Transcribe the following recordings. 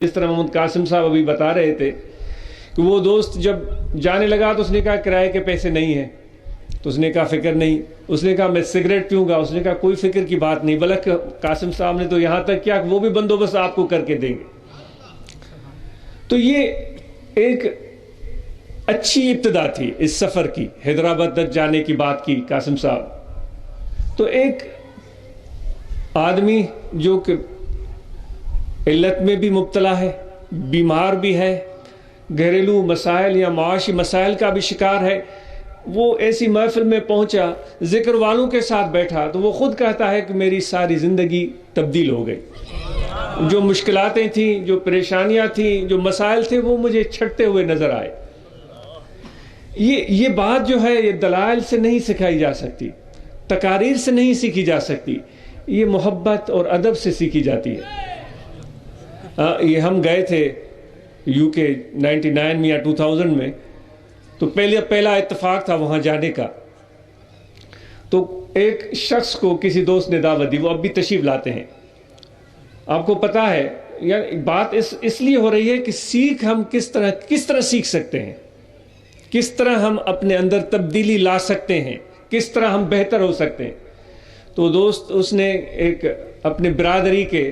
جس طرح محمد قاسم صاحب ابھی بتا رہے تھے کہ وہ دوست جب جانے لگا تو اس نے کہا کرائے کے پیسے نہیں ہیں، تو اس نے کہا فکر نہیں، اس نے کہا میں سگریٹ پیوں گا، اس نے کہا کوئی فکر کی بات نہیں، بلکہ قاسم صاحب نے تو یہاں تک کیا کہ وہ بھی بندوبست آپ کو کر کے دیں گے۔ تو یہ ایک اچھی ابتدا تھی اس سفر کی، حیدرآباد تک جانے کی بات کی قاسم صاحب۔ تو ایک آدمی جو کہ علت میں بھی مبتلا ہے، بیمار بھی ہے، گھریلو مسائل یا معاشی مسائل کا بھی شکار ہے، وہ ایسی محفل میں پہنچا، ذکر والوں کے ساتھ بیٹھا تو وہ خود کہتا ہے کہ میری ساری زندگی تبدیل ہو گئی، جو مشکلاتیں تھیں، جو پریشانیاں تھیں، جو مسائل تھے، وہ مجھے چھٹتے ہوئے نظر آئے۔ یہ بات جو ہے یہ دلائل سے نہیں سکھائی جا سکتی، تقاریر سے نہیں سیکھی جا سکتی، یہ محبت اور ادب سے سیکھی جاتی ہے۔ یہ ہم گئے تھے یو کے 99 میں یا 2000 میں، تو پہلا اتفاق تھا وہاں جانے کا۔ تو ایک شخص کو کسی دوست نے دعوت دی، وہ اب بھی تشریف لاتے ہیں۔ آپ کو پتا ہے یعنی بات اس لیے ہو رہی ہے کہ سیکھ ہم کس طرح سیکھ سکتے ہیں، کس طرح ہم اپنے اندر تبدیلی لا سکتے ہیں، کس طرح ہم بہتر ہو سکتے ہیں۔ تو دوست اس نے ایک اپنے برادری کے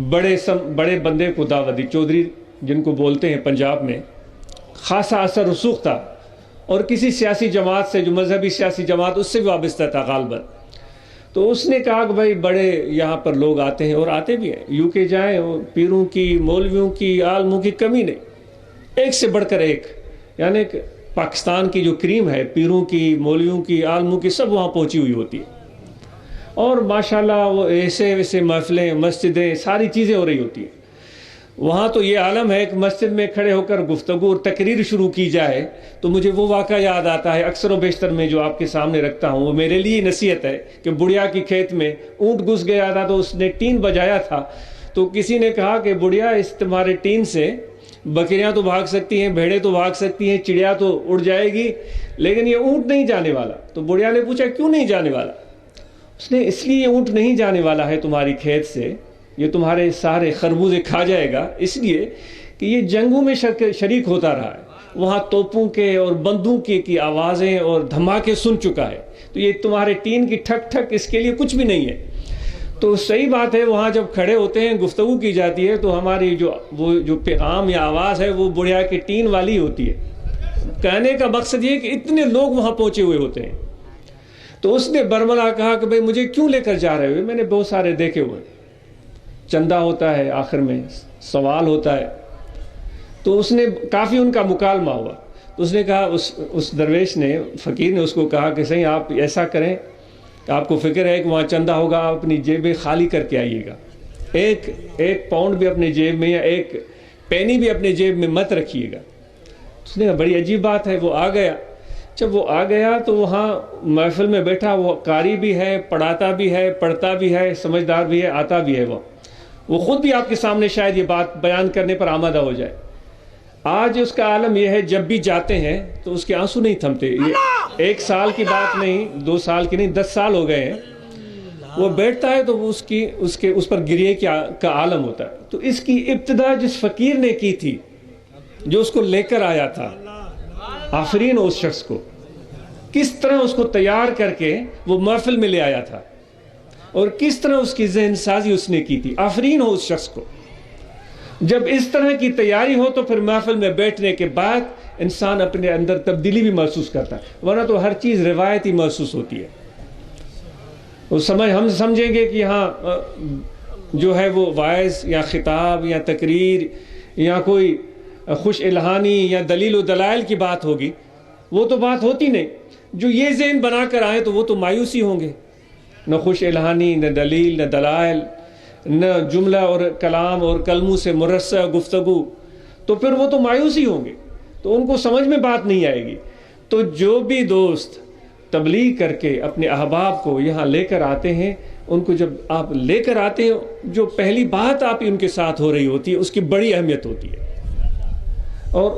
بڑے بندے کو دعوت دی، چودھری جن کو بولتے ہیں پنجاب میں، خاصا اثر رسوخ تھا اور کسی سیاسی جماعت سے، جو مذہبی سیاسی جماعت، اس سے بھی وابستہ تھا غالباً۔ تو اس نے کہا کہ بھائی بڑے یہاں پر لوگ آتے ہیں اور آتے بھی ہیں، یو کے جائیں، پیروں کی، مولویوں کی، عالموں کی کمی نہیں، ایک سے بڑھ کر ایک، یعنی کہ پاکستان کی جو کریم ہے، پیروں کی، مولویوں کی، عالموں کی، سب وہاں پہنچی ہوئی ہوتی ہے، اور ماشاءاللہ وہ ایسے محفلیں، مسجدیں، ساری چیزیں ہو رہی ہوتی ہیں۔ وہاں تو یہ عالم ہے کہ مسجد میں کھڑے ہو کر گفتگو اور تقریر شروع کی جائے تو مجھے وہ واقعہ یاد آتا ہے، اکثر و بیشتر میں جو آپ کے سامنے رکھتا ہوں، وہ میرے لیے نصیحت ہے کہ بڑھیا کی کھیت میں اونٹ گھس گیا تھا تو اس نے ٹین بجایا تھا، تو کسی نے کہا کہ بڑھیا اس تمہارے ٹین سے بکریاں تو بھاگ سکتی ہیں، بھیڑیں تو بھاگ سکتی ہیں، چڑیا تو اڑ جائے گی، لیکن یہ اونٹ نہیں جانے والا۔ تو بڑھیا نے پوچھا کیوں نہیں جانے والا؟ اس نے اس لیے اونٹ نہیں جانے والا ہے تمہاری کھیت سے، یہ تمہارے سارے خربوزے کھا جائے گا، اس لیے کہ یہ جنگوں میں شریک ہوتا رہا ہے، وہاں توپوں کے اور بندوق کی آوازیں اور دھماکے سن چکا ہے، تو یہ تمہارے ٹین کی ٹھک ٹھک اس کے لیے کچھ بھی نہیں ہے۔ تو صحیح بات ہے، وہاں جب کھڑے ہوتے ہیں، گفتگو کی جاتی ہے تو ہماری جو پیغام یا آواز ہے وہ بڑھیا کی ٹین والی ہوتی ہے۔ کہنے کا مقصد یہ کہ اتنے لوگ وہاں پہنچے ہوئے ہوتے ہیں۔ تو اس نے برملا کہا کہ بھئی مجھے کیوں لے کر جا رہے ہوئے؟ میں نے بہت سارے دیکھے ہوئے، چندہ ہوتا ہے، آخر میں سوال ہوتا ہے۔ تو اس نے کافی ان کا مکالمہ ہوا، تو اس نے کہا، اس درویش نے، فقیر نے اس کو کہا کہ صحیح آپ ایسا کریں کہ آپ کو فکر ہے کہ وہاں چندہ ہوگا، آپ اپنی جیبیں خالی کر کے آئیے گا، ایک پاؤنڈ بھی اپنے جیب میں یا ایک پینی بھی اپنے جیب میں مت رکھیے گا۔ اس نے کہا بڑی عجیب بات ہے۔ وہ آ گیا، جب وہ آ گیا تو وہاں محفل میں بیٹھا، وہ قاری بھی ہے، پڑھاتا بھی ہے، پڑھتا بھی ہے، سمجھدار بھی ہے، آتا بھی ہے، وہ خود بھی آپ کے سامنے شاید یہ بات بیان کرنے پر آمادہ ہو جائے۔ آج اس کا عالم یہ ہے، جب بھی جاتے ہیں تو اس کے آنسو نہیں تھمتے۔ یہ 1 سال کی بات نہیں، 2 سال کی نہیں، 10 سال ہو گئے ہیں۔ وہ بیٹھتا ہے تو اس پر گریے کا عالم ہوتا ہے۔ تو اس کی ابتدا جس فقیر نے کی تھی، جو اس کو لے کر آیا تھا، آفرین ہو اس شخص کو، کس طرح اس کو تیار کر کے وہ محفل میں لے آیا تھا، اور کس طرح اس کی ذہن سازی اس نے کی تھی۔ آفرین ہو اس شخص کو۔ جب اس طرح کی تیاری ہو تو پھر محفل میں بیٹھنے کے بعد انسان اپنے اندر تبدیلی بھی محسوس کرتا ہے، ورنہ تو ہر چیز روایتی محسوس ہوتی ہے۔ ہم سمجھیں گے کہ یہاں جو ہے وہ وائز یا خطاب یا تقریر یا کوئی خوش الہانی یا دلیل و دلائل کی بات ہوگی، وہ تو بات ہوتی نہیں۔ جو یہ ذہن بنا کر آئے تو وہ تو مایوسی ہوں گے، نہ خوش الہانی، نہ دلیل، نہ دلائل، نہ جملہ اور کلام اور کلموں سے مرصع گفتگو، تو پھر وہ تو مایوسی ہوں گے، تو ان کو سمجھ میں بات نہیں آئے گی۔ تو جو بھی دوست تبلیغ کر کے اپنے احباب کو یہاں لے کر آتے ہیں، ان کو جب آپ لے کر آتے ہیں، جو پہلی بات آپ ان کے ساتھ ہو رہی ہوتی ہے اس کی بڑی اہمیت ہوتی ہے، اور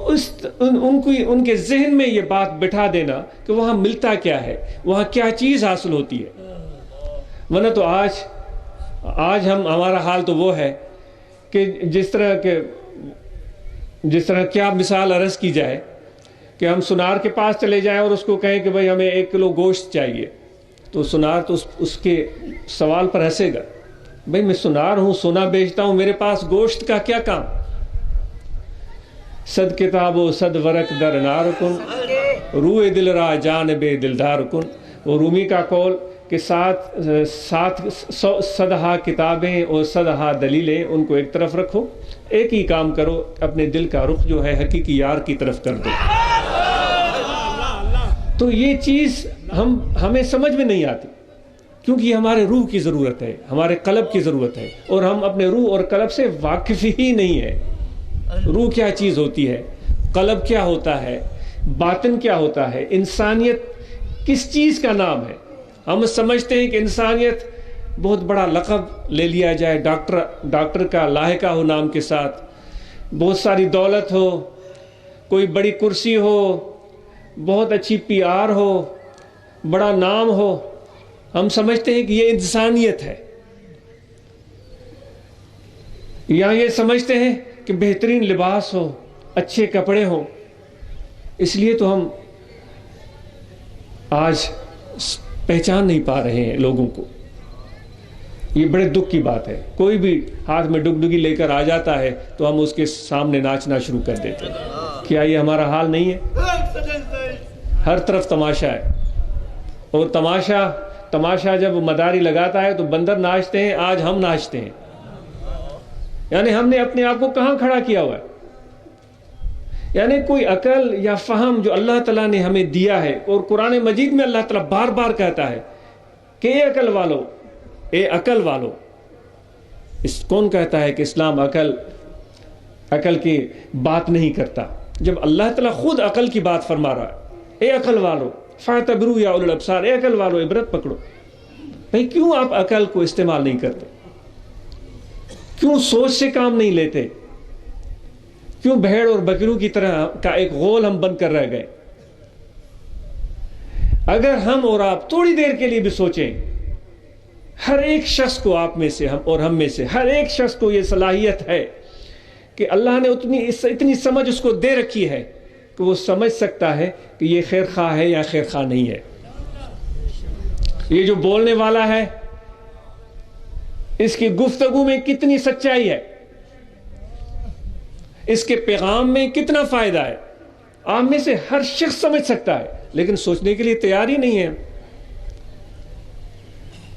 ان کے ذہن میں یہ بات بٹھا دینا کہ وہاں ملتا کیا ہے، وہاں کیا چیز حاصل ہوتی ہے۔ ورنہ تو آج ہمارا حال تو وہ ہے کہ جس طرح کیا مثال عرض کی جائے کہ ہم سنار کے پاس چلے جائیں اور اس کو کہیں کہ بھائی ہمیں 1 کلو گوشت چاہیے، تو سنار تو اس کے سوال پر ہنسے گا، بھائی میں سنار ہوں، سونا بیچتا ہوں، میرے پاس گوشت کا کیا کام؟ صد کتاب و صد ورق در نار کن، روئے دل را جانب دلدار کن۔ وہ رومی کا قول کہ 100 کتابیں اور 100 دلیلیں، ان کو ایک طرف رکھو، ایک ہی کام کرو، اپنے دل کا رخ جو ہے حقیقی یار کی طرف کر دو۔ تو یہ چیز ہمیں سمجھ میں نہیں آتی، کیونکہ یہ ہمارے روح کی ضرورت ہے، ہمارے قلب کی ضرورت ہے، اور ہم اپنے روح اور قلب سے واقف ہی نہیں ہے۔ روح کیا چیز ہوتی ہے، قلب کیا ہوتا ہے، باطن کیا ہوتا ہے، انسانیت کس چیز کا نام ہے۔ ہم سمجھتے ہیں کہ انسانیت بہت بڑا لقب لے لیا جائے، ڈاکٹر کا لاحقہ ہو نام کے ساتھ، بہت ساری دولت ہو، کوئی بڑی کرسی ہو، بہت اچھی PR ہو، بڑا نام ہو، ہم سمجھتے ہیں کہ یہ انسانیت ہے، یا یہ سمجھتے ہیں کہ بہترین لباس ہو، اچھے کپڑے ہوں۔ اس لیے تو ہم آج پہچان نہیں پا رہے ہیں لوگوں کو۔ یہ بڑے دکھ کی بات ہے، کوئی بھی ہاتھ میں ڈگڈگی لے کر آ جاتا ہے تو ہم اس کے سامنے ناچنا شروع کر دیتے ہیں۔ کیا یہ ہمارا حال نہیں ہے؟ ہر طرف تماشا ہے، اور تماشا جب مداری لگاتا ہے تو بندر ناچتے ہیں، آج ہم ناچتے ہیں۔ یعنی ہم نے اپنے آپ کو کہاں کھڑا کیا ہوا ہے؟ یعنی کوئی عقل یا فہم جو اللہ تعالیٰ نے ہمیں دیا ہے، اور قرآن مجید میں اللہ تعالیٰ بار بار کہتا ہے کہ اے عقل والو، کون کہتا ہے کہ اسلام عقل کی بات نہیں کرتا، جب اللہ تعالیٰ خود عقل کی بات فرما رہا ہے۔ اے عقل والو فاعتبروا یا اولو الابصار، اے عقل والو عبرت پکڑو۔ بھئی کیوں آپ عقل کو استعمال نہیں کرتے؟ کیوں سوچ سے کام نہیں لیتے؟ کیوں بھیڑ اور بکریوں کی طرح کا ایک غول ہم بن کر رہ گئے؟ اگر ہم اور آپ تھوڑی دیر کے لیے بھی سوچیں، ہر ایک شخص کو، آپ میں سے ہم میں سے ہر ایک شخص کو یہ صلاحیت ہے کہ اللہ نے اتنی سمجھ اس کو دے رکھی ہے کہ وہ سمجھ سکتا ہے کہ یہ خیر خواہ ہے یا خیر خواہ نہیں ہے۔ یہ جو بولنے والا ہے، اس کی گفتگو میں کتنی سچائی ہے، اس کے پیغام میں کتنا فائدہ ہے، آپ میں سے ہر شخص سمجھ سکتا ہے، لیکن سوچنے کے لیے تیار ہی نہیں ہے۔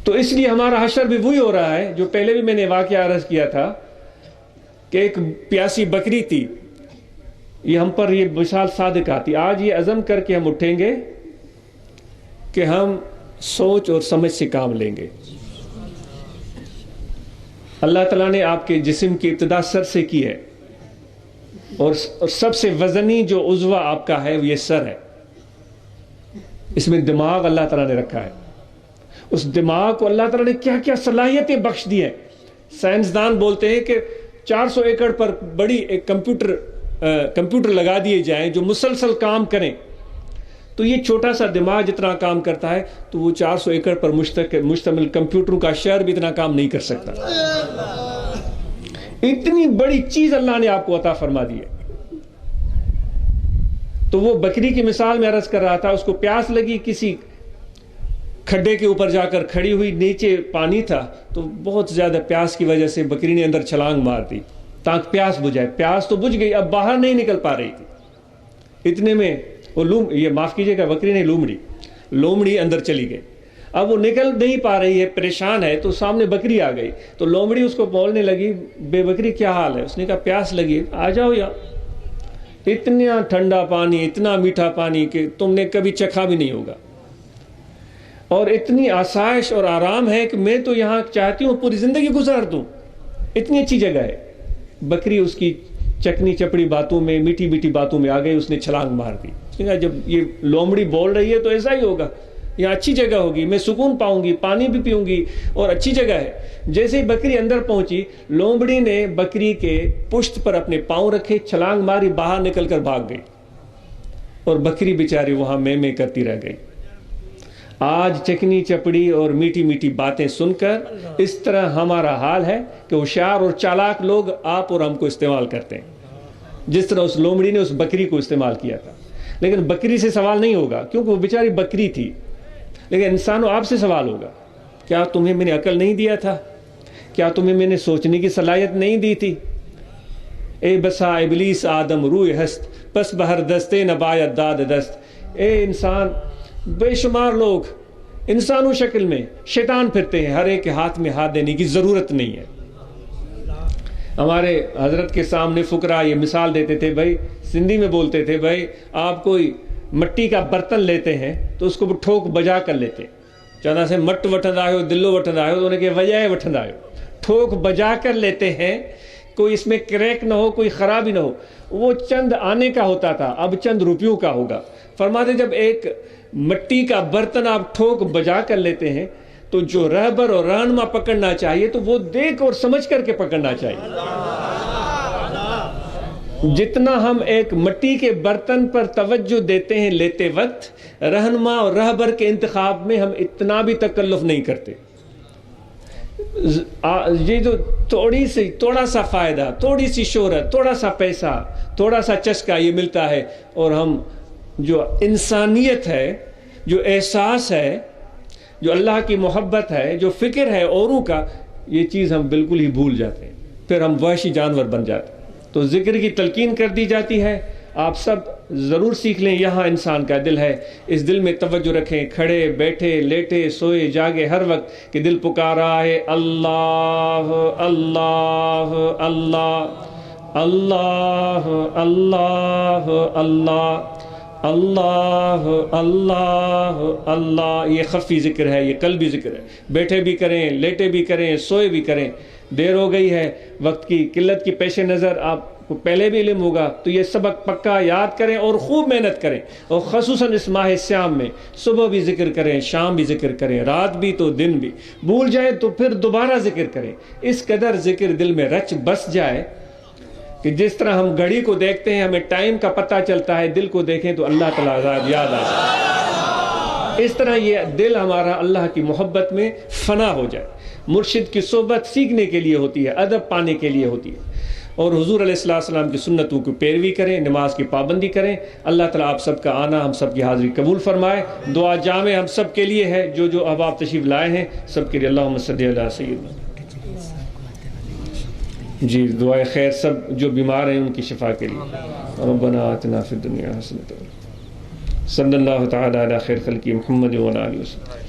تو اس لیے ہمارا حشر بھی وہی ہو رہا ہے جو پہلے بھی میں نے واقعہ عرض کیا تھا کہ ایک پیاسی بکری تھی۔ یہ ہم پر یہ مثال صادق آتی۔ آج یہ عزم کر کے ہم اٹھیں گے کہ ہم سوچ اور سمجھ سے کام لیں گے۔ اللہ تعالیٰ نے آپ کے جسم کی ابتدا سر سے کی ہے، اور سب سے وزنی جو عضو آپ کا ہے وہ یہ سر ہے۔ اس میں دماغ اللہ تعالیٰ نے رکھا ہے۔ اس دماغ کو اللہ تعالیٰ نے کیا کیا صلاحیتیں بخش دی ہیں۔ سائنسدان بولتے ہیں کہ 400 ایکڑ پر بڑی ایک کمپیوٹر لگا دیے جائیں جو مسلسل کام کریں، تو یہ چھوٹا سا دماغ جتنا کام کرتا ہے تو وہ 400 ایکڑ پر مشتمل کمپیوٹروں کا شہر بھی اتنا کام نہیں کر سکتا۔ اتنی بڑی چیز اللہ نے آپ کو عطا فرما دی ہے۔ تو وہ بکری کی مثال میں عرض کر رہا تھا، اس کو پیاس لگی، کسی کھڈے کے اوپر جا کر کھڑی ہوئی، نیچے پانی تھا، تو بہت زیادہ پیاس کی وجہ سے بکری نے اندر چھلانگ مار دی تاکہ پیاس بجھائے۔ پیاس تو بجھ گئی، اب باہر نہیں نکل پا رہی تھی۔ اتنے میں وہ معاف کیجیے گا، بکری نہیں، لومڑی اندر چلی گئی۔ اب وہ نکل نہیں پا رہی ہے، پریشان ہے، تو سامنے بکری آ گئی، تو لومڑی اس کو بولنے لگی، بے بکری کیا حال ہے؟ اس نے کہا پیاس لگی، آ جاؤ یہاں، اتنا ٹھنڈا پانی، اتنا میٹھا پانی کہ تم نے کبھی چکھا بھی نہیں ہوگا، اور اتنی آسائش اور آرام ہے کہ میں تو یہاں چاہتی ہوں پوری زندگی گزار دوں، اتنی اچھی جگہ ہے۔ بکری اس کی چکنی چپڑی باتوں میں، میٹھی میٹھی باتوں میں آ گئی، اس نے چھلانگ مار دی۔ اس نے کہا جب یہ لومڑی بول رہی ہے تو ایسا ہی ہوگا، یہاں اچھی جگہ ہوگی، میں سکون پاؤں گی، پانی بھی پیوں گی، اور اچھی جگہ ہے۔ جیسے ہی بکری اندر پہنچی، لومڑی نے بکری کے پشت پر اپنے پاؤں رکھے، چھلانگ ماری، باہر نکل کر بھاگ گئی، اور بکری بیچاری وہاں میں کرتی رہ گئی۔ آج چکنی چپڑی اور میٹھی میٹھی باتیں سن کر اس طرح ہمارا حال ہے کہ ہوشیار اور چالاک لوگ آپ اور ہم کو استعمال کرتے ہیں، جس طرح اس لومڑی نے اس بکری کو استعمال کیا تھا۔ لیکن بکری سے سوال نہیں ہوگا کیونکہ وہ بیچاری بکری تھی، لیکن انسانوں آپ سے سوال ہوگا، کیا تمہیں میں نے عقل نہیں دیا تھا؟ کیا تمہیں میں نے سوچنے کی صلاحیت نہیں دی تھی؟ اے بسا ابلیس آدم روئے ہست، پس بہر دستے نبایت داد دست۔ اے انسان، بے شمار لوگ انسانوں شکل میں شیطان پھرتے ہیں، ہر ایک کے ہاتھ میں ہاتھ دینے کی ضرورت نہیں ہے۔ ہمارے حضرت کے سامنے فقراء یہ مثال دیتے تھے، بھائی سندھی میں بولتے تھے، بھائی آپ کوئی مٹی کا برتن لیتے ہیں تو اس کو ٹھوک بجا کر لیتے ہیں، چاہتا سے مٹ وٹھند آئے ہو، دلو وٹھند آئے ہو، تو انہیں کہ وجہ وٹھند آئے ہو، ٹھوک بجا کر لیتے ہیں، کوئی اس میں کریک نہ ہو، کوئی خرابی نہ ہو۔ وہ چند آنے کا ہوتا تھا، اب چند روپیوں کا ہوگا۔ فرماتے جب ایک مٹی کا برتن آپ ٹھوک بجا کر لیتے ہیں تو جو رہبر اور رہنما پکڑنا چاہیے تو وہ دیکھ اور سمجھ کر کے پکڑنا چاہیے۔ جتنا ہم ایک مٹی کے برتن پر توجہ دیتے ہیں لیتے وقت، رہنما اور رہبر کے انتخاب میں ہم اتنا بھی تکلف نہیں کرتے۔ یہ جو تھوڑا سا فائدہ، تھوڑی سی شہرت، تھوڑا سا پیسہ، تھوڑا سا چسکا یہ ملتا ہے، اور ہم جو انسانیت ہے، جو احساس ہے، جو اللہ کی محبت ہے، جو فکر ہے اوروں کا، یہ چیز ہم بالکل ہی بھول جاتے ہیں، پھر ہم وحشی جانور بن جاتے ہیں۔ تو ذکر کی تلقین کر دی جاتی ہے، آپ سب ضرور سیکھ لیں، یہاں انسان کا دل ہے، اس دل میں توجہ رکھیں، کھڑے بیٹھے لیٹے سوئے جاگے ہر وقت کہ دل پکارا ہے اللہ اللہ اللہ اللہ اللہ اللہ اللہ اللہ اللہ۔ یہ خفی ذکر ہے، یہ قلبی ذکر ہے، بیٹھے بھی کریں، لیٹے بھی کریں، سوئے بھی کریں۔ دیر ہو گئی ہے، وقت کی قلت کی پیش نظر آپ کو پہلے بھی علم ہوگا تو یہ سبق پکا یاد کریں اور خوب محنت کریں، اور خصوصاً اس ماہ سیام میں صبح بھی ذکر کریں، شام بھی ذکر کریں، رات بھی تو دن بھی، بھول جائیں تو پھر دوبارہ ذکر کریں۔ اس قدر ذکر دل میں رچ بس جائے کہ جس طرح ہم گھڑی کو دیکھتے ہیں ہمیں ٹائم کا پتہ چلتا ہے، دل کو دیکھیں تو اللہ تعالیٰ یاد آتا ہے۔ اس طرح یہ دل ہمارا اللہ کی محبت میں فنا ہو جائے۔ مرشد کی صحبت سیکھنے کے لیے ہوتی ہے، ادب پانے کے لیے ہوتی ہے، اور حضور علیہ السلام کی سنتوں کی پیروی کریں، نماز کی پابندی کریں۔ اللہ تعالیٰ آپ سب کا آنا، ہم سب کی حاضری قبول فرمائے۔ دعا جامع ہم سب کے لیے ہے، جو احباب تشریف لائے ہیں سب کے لیے اللہم صلی علی سیدنا۔ جی دعائے خیر سب جو بیمار ہیں ان کی شفا کے لیے۔ ربنا آتنا فی الدنیا حسنۃ، صلی اللہ تعالی علی خیر خلقہ محمد و علی آلہ وسلم۔